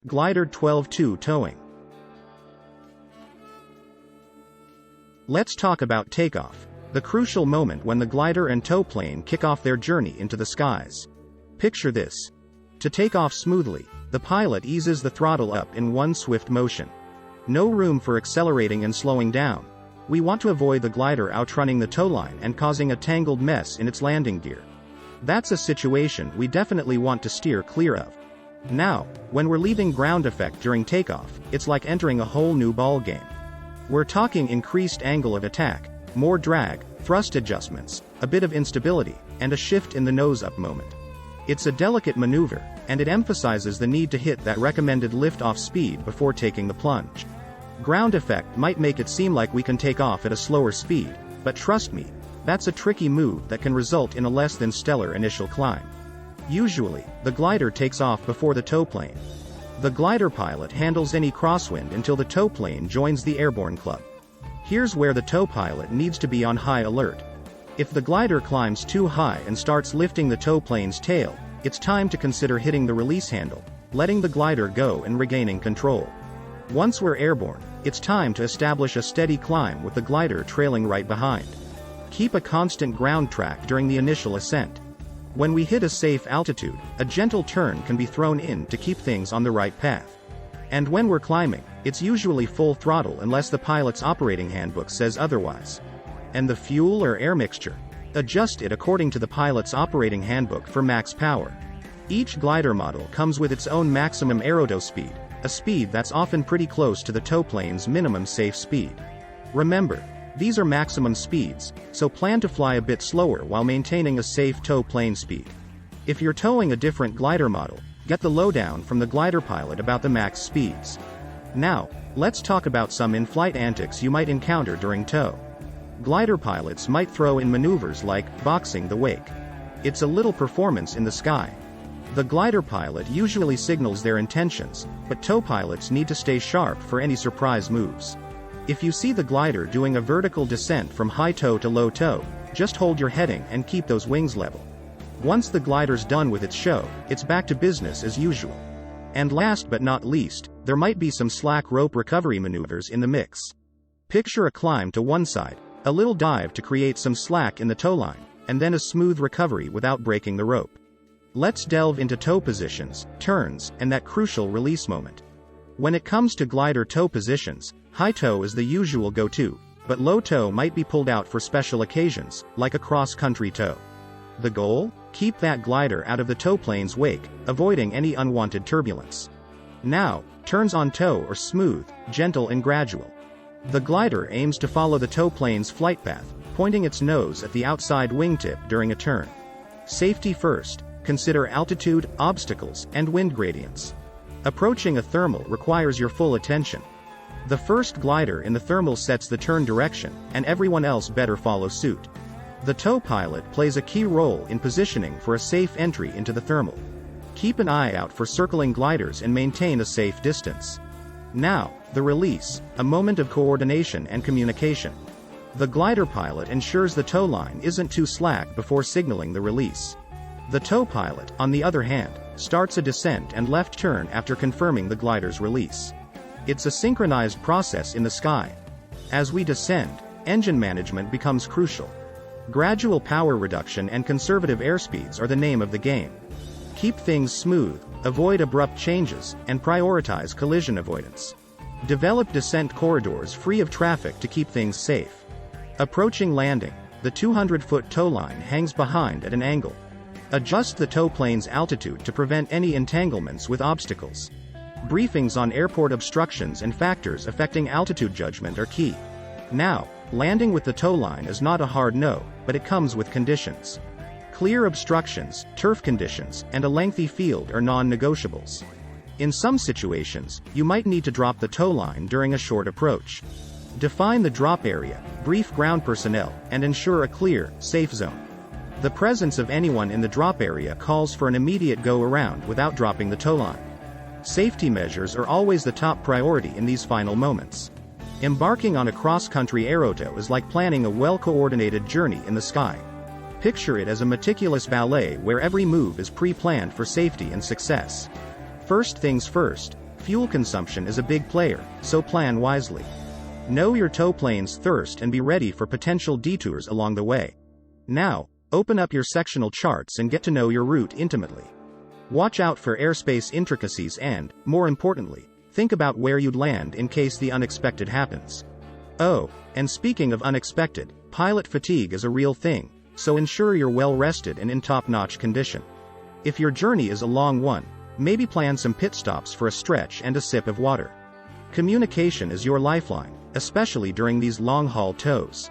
Glider 12-2 towing. Let's talk about takeoff, the crucial moment when the glider and tow plane kick off their journey into the skies. Picture this. To take off smoothly, the pilot eases the throttle up in one swift motion. No room for accelerating and slowing down. We want to avoid the glider outrunning the tow line and causing a tangled mess in its landing gear. That's a situation we definitely want to steer clear of. Now, when we're leaving ground effect during takeoff, it's like entering a whole new ball game. We're talking increased angle of attack, more drag, thrust adjustments, a bit of instability, and a shift in the nose-up moment. It's a delicate maneuver, and it emphasizes the need to hit that recommended lift-off speed before taking the plunge. Ground effect might make it seem like we can take off at a slower speed, but trust me, that's a tricky move that can result in a less than stellar initial climb. Usually, the glider takes off before the tow plane. The glider pilot handles any crosswind until the tow plane joins the airborne club. Here's where the tow pilot needs to be on high alert. If the glider climbs too high and starts lifting the tow plane's tail, it's time to consider hitting the release handle, letting the glider go and regaining control. Once we're airborne, it's time to establish a steady climb with the glider trailing right behind. Keep a constant ground track during the initial ascent. When we hit a safe altitude, a gentle turn can be thrown in to keep things on the right path. And when we're climbing, it's usually full throttle unless the pilot's operating handbook says otherwise. And the fuel or air mixture? Adjust it according to the pilot's operating handbook for max power. Each glider model comes with its own maximum aerodo speed, a speed that's often pretty close to the tow plane's minimum safe speed. Remember, these are maximum speeds, so plan to fly a bit slower while maintaining a safe tow plane speed. If you're towing a different glider model, get the lowdown from the glider pilot about the max speeds. Now, let's talk about some in-flight antics you might encounter during tow. Glider pilots might throw in maneuvers like boxing the wake. It's a little performance in the sky. The glider pilot usually signals their intentions, but tow pilots need to stay sharp for any surprise moves. If you see the glider doing a vertical descent from high tow to low tow, just hold your heading and keep those wings level. Once the glider's done with its show, it's back to business as usual. And last but not least, there might be some slack rope recovery maneuvers in the mix. Picture a climb to one side, a little dive to create some slack in the tow line, and then a smooth recovery without breaking the rope. Let's delve into tow positions, turns, and that crucial release moment. When it comes to glider tow positions, high tow is the usual go-to, but low tow might be pulled out for special occasions, like a cross-country tow. The goal? Keep that glider out of the tow plane's wake, avoiding any unwanted turbulence. Now, turns on tow are smooth, gentle and gradual. The glider aims to follow the tow plane's flight path, pointing its nose at the outside wingtip during a turn. Safety first, consider altitude, obstacles, and wind gradients. Approaching a thermal requires your full attention. The first glider in the thermal sets the turn direction, and everyone else better follow suit. The tow pilot plays a key role in positioning for a safe entry into the thermal. Keep an eye out for circling gliders and maintain a safe distance. Now, the release, a moment of coordination and communication. The glider pilot ensures the tow line isn't too slack before signaling the release. The tow pilot, on the other hand, starts a descent and left turn after confirming the glider's release. It's a synchronized process in the sky. As we descend, engine management becomes crucial. Gradual power reduction and conservative airspeeds are the name of the game. Keep things smooth, avoid abrupt changes, and prioritize collision avoidance. Develop descent corridors free of traffic to keep things safe. Approaching landing, the 200-foot tow line hangs behind at an angle. Adjust the tow plane's altitude to prevent any entanglements with obstacles. Briefings on airport obstructions and factors affecting altitude judgment are key. Now, landing with the tow line is not a hard no, but it comes with conditions. Clear obstructions, turf conditions, and a lengthy field are non-negotiables. In some situations, you might need to drop the tow line during a short approach. Define the drop area, brief ground personnel, and ensure a clear, safe zone. The presence of anyone in the drop area calls for an immediate go-around without dropping the tow line. Safety measures are always the top priority in these final moments. Embarking on a cross-country aerotow is like planning a well-coordinated journey in the sky. Picture it as a meticulous ballet where every move is pre-planned for safety and success. First things first, Fuel consumption is a big player, so plan wisely. Know your tow plane's thirst and be ready for potential detours along the way. Now, open up your sectional charts and get to know your route intimately. Watch out for airspace intricacies and, more importantly, think about where you'd land in case the unexpected happens. Oh, and speaking of unexpected, pilot fatigue is a real thing, so ensure you're well rested and in top-notch condition. If your journey is a long one, maybe plan some pit stops for a stretch and a sip of water. Communication is your lifeline, especially during these long-haul tows.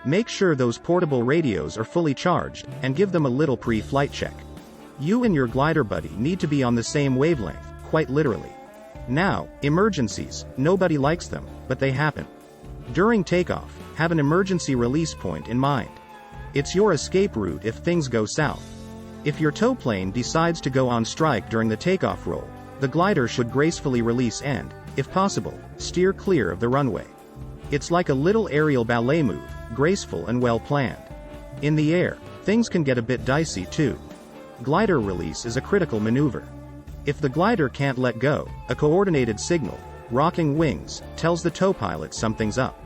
Make sure those portable radios are fully charged, and give them a little pre-flight check. You and your glider buddy need to be on the same wavelength, quite literally. Now, emergencies, nobody likes them, but they happen. During takeoff, have an emergency release point in mind. It's your escape route if things go south. If your tow plane decides to go on strike during the takeoff roll, the glider should gracefully release and, if possible, steer clear of the runway. It's like a little aerial ballet move, graceful and well planned. In the air, things can get a bit dicey too. Glider release is a critical maneuver. If the glider can't let go, a coordinated signal, rocking wings, tells the tow pilot something's up.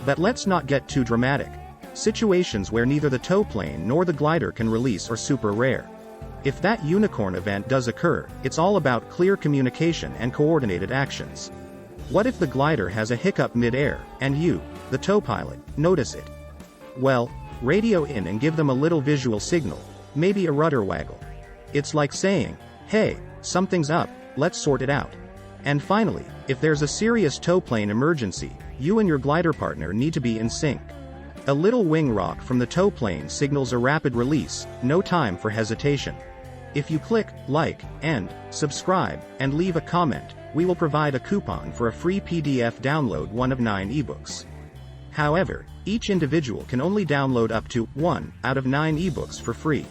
But let's not get too dramatic. Situations where neither the tow plane nor the glider can release are super rare. If that unicorn event does occur, it's all about clear communication and coordinated actions. What if the glider has a hiccup mid-air, and you, the tow pilot, notice it? Well, radio in and give them a little visual signal, maybe a rudder waggle. It's like saying, hey, something's up, let's sort it out. And finally, if there's a serious tow plane emergency, you and your glider partner need to be in sync. A little wing rock from the tow plane signals a rapid release, no time for hesitation. If you click like and subscribe and leave a comment, we will provide a coupon for a free PDF download, one of 9 ebooks. However, each individual can only download up to 1 out of 9 ebooks for free.